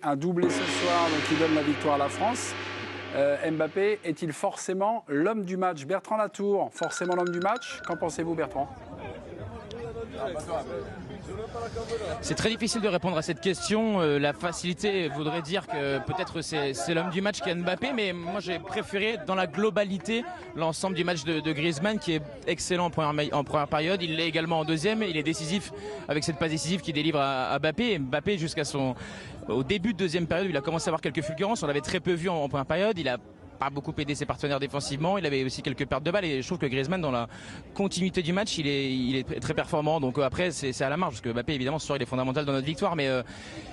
Un doublé ce soir, donc qui donne la victoire à la France. Mbappé est-il forcément l'homme du match? Bertrand Latour, forcément l'homme du match? Qu'en pensez-vous, Bertrand? C'est très difficile de répondre à cette question. La facilité voudrait dire que peut-être c'est l'homme du match qui est Mbappé, mais moi j'ai préféré dans la globalité l'ensemble du match de Griezmann qui est excellent en première période. Il l'est également en deuxième. Il est décisif avec cette passe décisive qu'il délivre à Mbappé. Et Mbappé au début de deuxième période, il a commencé à avoir quelques fulgurances. On l'avait très peu vu en première période. Il a pas beaucoup aidé ses partenaires défensivement, il avait aussi quelques pertes de balles et je trouve que Griezmann dans la continuité du match il est très performant, donc après c'est à la marge parce que Mbappé évidemment ce soir il est fondamental dans notre victoire, mais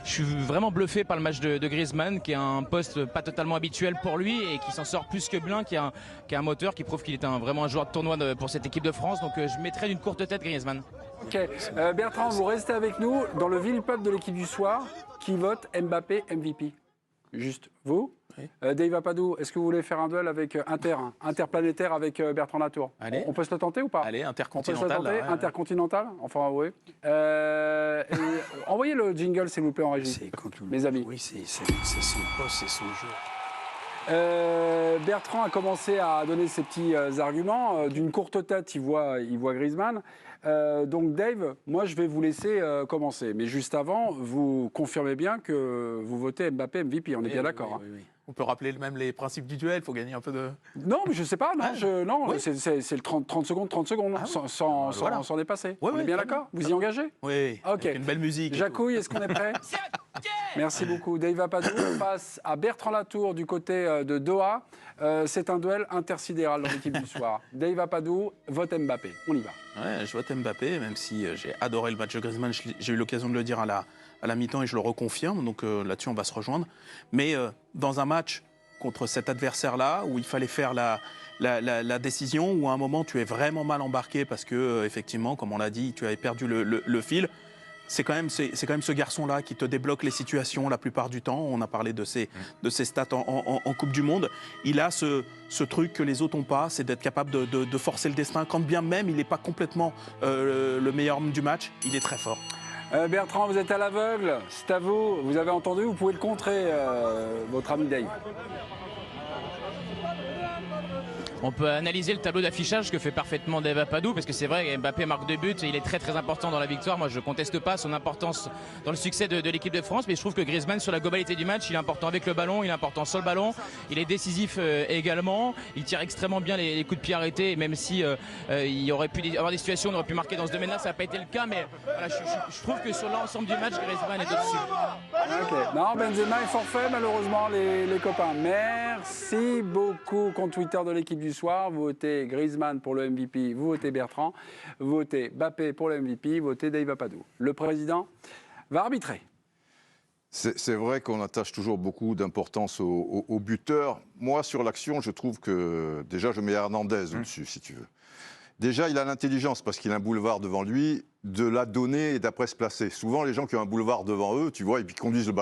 je suis vraiment bluffé par le match de Griezmann qui est un poste pas totalement habituel pour lui et qui s'en sort plus que bien, qui est un moteur, qui prouve qu'il est vraiment un joueur de tournoi pour cette équipe de France, donc je mettrais d'une courte tête Griezmann. Ok, Bertrand, vous restez avec nous dans le vil peuple de l'équipe du soir qui vote Mbappé MVP. Juste vous. Oui. Dave Apadou, est-ce que vous voulez faire un duel avec interplanétaire avec Bertrand Latour? Allez. On peut se le tenter ou pas? Allez, intercontinental. On peut se le tenter, ouais. Intercontinental. Enfin, oui. Envoyez le jingle, s'il vous plaît, en régie, mes amis. Oui, c'est son poste, c'est son jeu. Bertrand a commencé à donner ses petits arguments. D'une courte tête, il voit Griezmann. Donc Dave, moi je vais vous laisser commencer. Mais juste avant, vous confirmez bien que vous votez Mbappé MVP, on est bien d'accord. Oui. On peut rappeler même les principes du duel, il faut gagner un peu de... Non, mais je ne sais pas, c'est le 30 secondes, sans dépasser. On est bien d'accord? Vous y engagez? Oui, ok. avec une belle musique. Jacouille, est-ce qu'on est prêt? Merci beaucoup. Dave Apadou face à Bertrand Latour du côté de Doha. C'est un duel intersidéral dans l'équipe du soir. Dave Apadou vote Mbappé. On y va. Ouais, je vote Mbappé, même si j'ai adoré le match de Griezmann. J'ai eu l'occasion de le dire à la mi-temps et je le reconfirme. Donc là-dessus, on va se rejoindre. Mais dans un match contre cet adversaire-là, où il fallait faire la décision, où à un moment, tu es vraiment mal embarqué parce que, effectivement, comme on l'a dit, tu avais perdu le fil. C'est quand même ce garçon-là qui te débloque les situations la plupart du temps. On a parlé de ses stats en Coupe du Monde. Il a ce truc que les autres n'ont pas, c'est d'être capable de forcer le destin. Quand bien même il n'est pas complètement le meilleur homme du match, il est très fort. Bertrand, vous êtes à l'aveugle. C'est à vous. Vous avez entendu, vous pouvez le contrer, votre ami Dave. On peut analyser le tableau d'affichage que fait parfaitement Dave Apadou, parce que c'est vrai, Mbappé marque 2 buts et il est très très important dans la victoire. Moi je ne conteste pas son importance dans le succès de l'équipe de France, mais je trouve que Griezmann sur la globalité du match, il est important avec le ballon, il est important sur le ballon, il est décisif également, il tire extrêmement bien les coups de pied arrêtés, et même si il aurait pu avoir des situations, on aurait pu marquer dans ce domaine-là, ça n'a pas été le cas, mais voilà, je trouve que sur l'ensemble du match, Griezmann est au-dessus. Ok. Non, Benzema est forfait malheureusement les copains. Merci beaucoup. Compte Twitter de l'équipe du soir, vous votez Griezmann pour le MVP, vous votez Bertrand, vous votez Mbappé pour le MVP, vous votez Dave Apadou. Le président va arbitrer. C'est vrai qu'on attache toujours beaucoup d'importance au buteur. Moi, sur l'action, je trouve que déjà, je mets Hernandez au-dessus, si tu veux. Déjà, il a l'intelligence, parce qu'il a un boulevard devant lui, de la donner et d'après se placer. Souvent, les gens qui ont un boulevard devant eux, tu vois, et puis ils conduisent le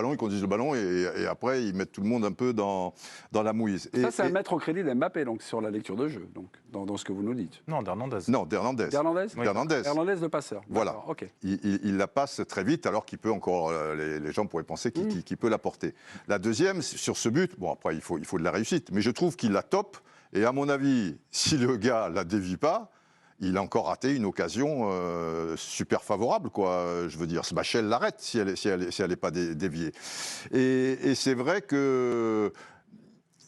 ballon, et après, ils mettent tout le monde un peu dans la mouise. Ça, c'est à mettre au crédit d'Mbappé, donc, sur la lecture de jeu, donc, dans ce que vous nous dites. Non, d'Hernandez. Non, d'Hernandez. D'Hernandez Oui. D'Hernandez. Hernandez, le passeur. Voilà. Okay. Il la passe très vite, alors qu'il peut encore, les gens pourraient penser qu'il peut la porter. La deuxième, sur ce but, bon, après, il faut de la réussite, mais je trouve qu'il la top, et à mon avis, si le gars la dévie pas, il a encore raté une occasion super favorable, quoi. Je veux dire, Bachel l'arrête si elle est pas déviée. Et c'est vrai que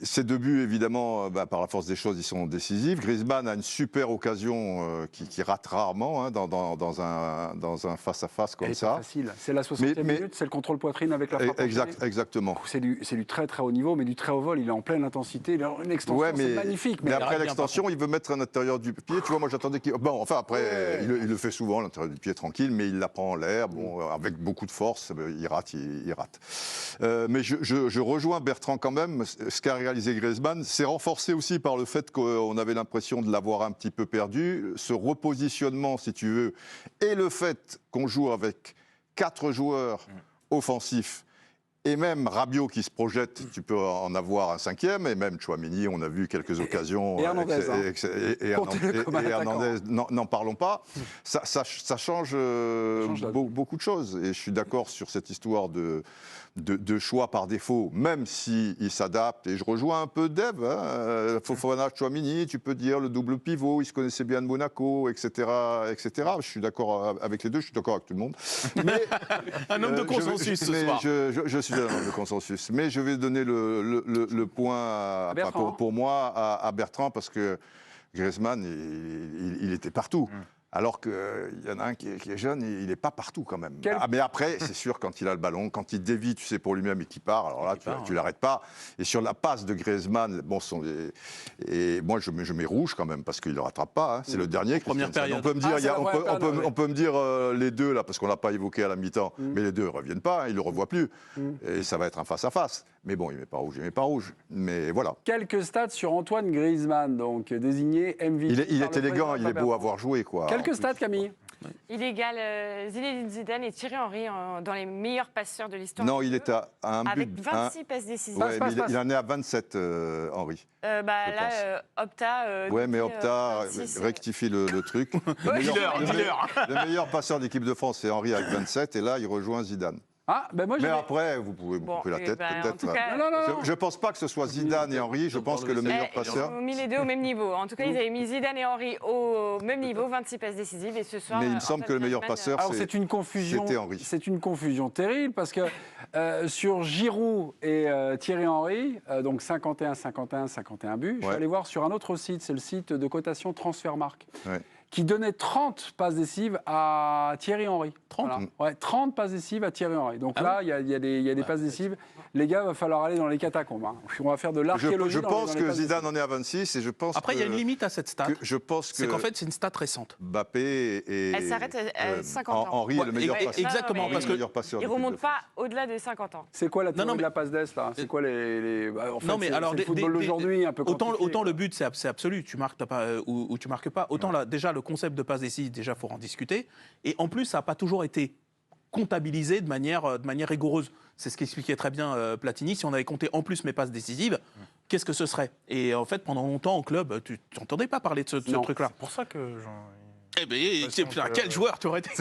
ces 2 buts, évidemment, par la force des choses, ils sont décisifs. Griezmann a une super occasion qui rate rarement dans un face-à-face comme ça. C'est facile. C'est la 60e minute, c'est le contrôle poitrine avec la frappe. Exactement. C'est du très très haut niveau, mais du très haut vol. Il est en pleine intensité. Il a une extension, c'est magnifique. Mais après l'extension, il veut mettre à l'intérieur du pied. Tu vois, moi j'attendais qu'il... Bon, enfin après, il le fait souvent à l'intérieur du pied tranquille, mais il la prend en l'air, avec beaucoup de force. Il rate. Mais je rejoins Bertrand quand même. Ce qu'a réalisé Griezmann, c'est renforcé aussi par le fait qu'on avait l'impression de l'avoir un petit peu perdu. Ce repositionnement, si tu veux, et le fait qu'on joue avec 4 joueurs offensifs Et même Rabiot qui se projette, tu peux en avoir un 5e, et même Tchouaméni, on a vu quelques occasions. Et Hernandez. Et Hernandez, n'en parlons pas. Ça change beaucoup de choses. Et je suis d'accord sur cette histoire de choix par défaut, même s'il s'adapte. Et je rejoins un peu Dave. Fofana, Tchouaméni, tu peux dire le double pivot, il se connaissait bien de Monaco, etc. etc. Je suis d'accord avec les deux, je suis d'accord avec tout le monde. Mais, un homme de consensus ce soir. Je suis un homme de consensus. Mais je vais donner le point, pour moi, à Bertrand, parce que Griezmann, il était partout. Alors qu'il y en a un qui est jeune, il n'est pas partout quand même. Mais après, c'est sûr, quand il a le ballon, quand il dévie, tu sais, pour lui-même et qu'il part, alors là, tu l'arrêtes pas. Et sur la passe de Griezmann, bon, et moi, je mets rouge quand même, parce qu'il ne le rattrape pas. Hein. C'est le dernier. Première période. On peut me dire, on peut me dire les deux, là, parce qu'on ne l'a pas évoqué à la mi-temps, mais les deux ne reviennent pas, hein, ils ne le revoient plus. Et ça va être un face-à-face. Mais bon, il ne met pas rouge, Mais voilà. Quelques stats sur Antoine Griezmann, donc désigné MVP. Il est élégant, il est beau à voir jouer, quoi. Quelques stats, Camille. Il égale Zinedine Zidane et Thierry Henry dans les meilleurs passeurs de l'histoire. Non, il est à un but. Avec 26 passes décisives. Ouais, il en est à 27, Henry. Opta. Ouais, mais Opta rectifie le truc. Le meilleur passeur d'équipe de France, c'est Henry avec 27, et là, il rejoint Zidane. Mais après, vous pouvez couper la tête, peut-être. Je ne pense pas que ce soit Zidane et Henry. Je pense que le meilleur passeur. Ils ont mis les deux au même niveau. En tout cas, ils avaient mis Zidane et Henry au même niveau, 26 passes décisives. Et ce soir, mais il me semble que le meilleur passeur, c'était Henry. C'est une confusion terrible parce que sur Giroud et Thierry Henry, donc 51 buts, je suis allé voir sur un autre site, c'est le site de cotation Transfermarkt. Ouais. Qui donnait 30 passes décisives à Thierry Henry. 30 voilà. Ouais, 30 passes décisives à Thierry Henry. Donc là, il y a des passes décisives. Les gars, il va falloir aller dans les catacombes. Hein. On va faire de l'archéologie. Je pense que Zidane en est à 26 et je pense Après, il y a une limite à cette stat. C'est qu'en fait, c'est une stat récente. Mbappé et... Elle s'arrête à 50 ans. Henry est le meilleur passeur. Exactement, parce que il ne remonte pas au-delà de 50 ans. C'est quoi la théorie de la passe d'Est, là? C'est quoi les... En fait, c'est le football d'aujourd'hui, un peu compliqué. Autant le but, c'est absolu. Tu marques ou tu marques pas. Autant déjà, le concept de passe décisive, déjà, il faut en discuter. Et en plus, ça n'a pas toujours été comptabilisé de manière rigoureuse. C'est ce qu'expliquait très bien Platini. Si on avait compté en plus mes passes décisives, qu'est-ce que ce serait? Et en fait, pendant longtemps, en club, tu n'entendais pas parler de ce truc-là. C'est pour ça que Eh bien, quel joueur tu aurais été?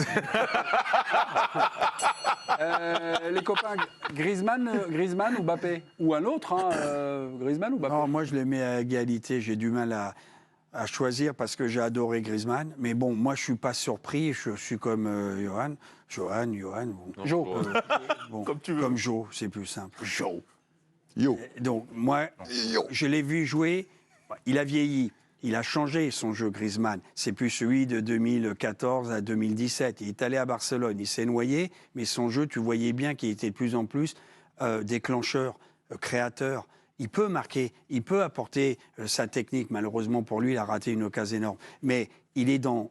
Les copains, Griezmann ou Mbappé? Ou un autre, hein, Griezmann ou Mbappé? Non, moi, je les mets à égalité. J'ai du mal à choisir parce que j'ai adoré Griezmann. Mais bon, moi, je ne suis pas surpris. Je suis comme Johan. Jo. Comme tu veux. Comme Jo, c'est plus simple. Jo. Donc, moi, je l'ai vu jouer. Il a vieilli. Il a changé son jeu, Griezmann. C'est plus celui de 2014 à 2017. Il est allé à Barcelone. Il s'est noyé. Mais son jeu, tu voyais bien qu'il était de plus en plus déclencheur, créateur. Il peut marquer, il peut apporter sa technique. Malheureusement pour lui, il a raté une occasion énorme. Mais il est dans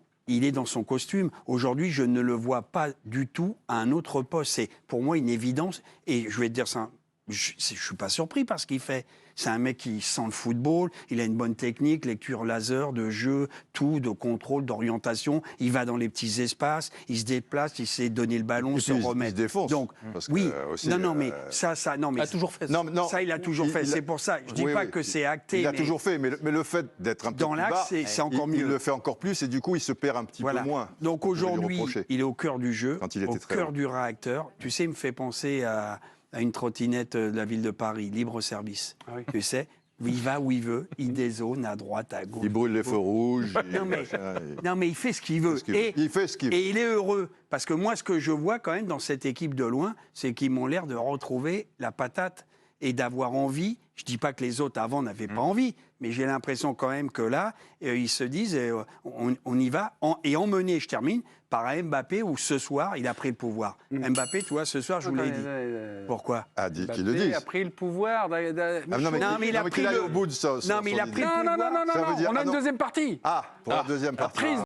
son costume. Aujourd'hui, je ne le vois pas du tout à un autre poste. C'est pour moi une évidence. Et je vais te dire ça, je ne suis pas surpris par ce qu'il fait. C'est un mec qui sent le football, il a une bonne technique, lecture laser, de jeu, tout, de contrôle, d'orientation. Il va dans les petits espaces, il se déplace, il sait donner le ballon, se remettre. Il se défonce. Donc, oui, mais ça, non, mais il a toujours fait ça. Non, ça, il a toujours fait. C'est pour ça. Je dis pas que c'est acté. Il a toujours fait, mais le fait d'être un peu dans plus l'axe, bas, c'est encore mieux. Il le fait encore plus et du coup, il se perd un petit peu moins. Donc aujourd'hui, il est au cœur du jeu, au cœur du réacteur. Tu sais, il me fait penser à une trottinette de la ville de Paris, libre service. Ah oui. Tu sais, il va où il veut, il dézone à droite, à gauche. Il brûle les feux rouges. Non, mais il fait ce qu'il veut. Il fait ce qu'il veut. Et il est heureux. Parce que moi, ce que je vois quand même dans cette équipe de loin, c'est qu'ils m'ont l'air de retrouver la patate et d'avoir envie. Je ne dis pas que les autres avant n'avaient pas envie, mais j'ai l'impression quand même que là, ils se disent, on y va, et emmené, je termine, par un Mbappé où ce soir, il a pris le pouvoir. Mbappé, tu vois, ce soir, je vous l'ai dit. Pourquoi? A dit qu'il le dise. Il a pris le pouvoir. Mais il a pris au bout de ça. Non, mais il a pris le pouvoir. Non, on a une deuxième partie. Pour la deuxième partie.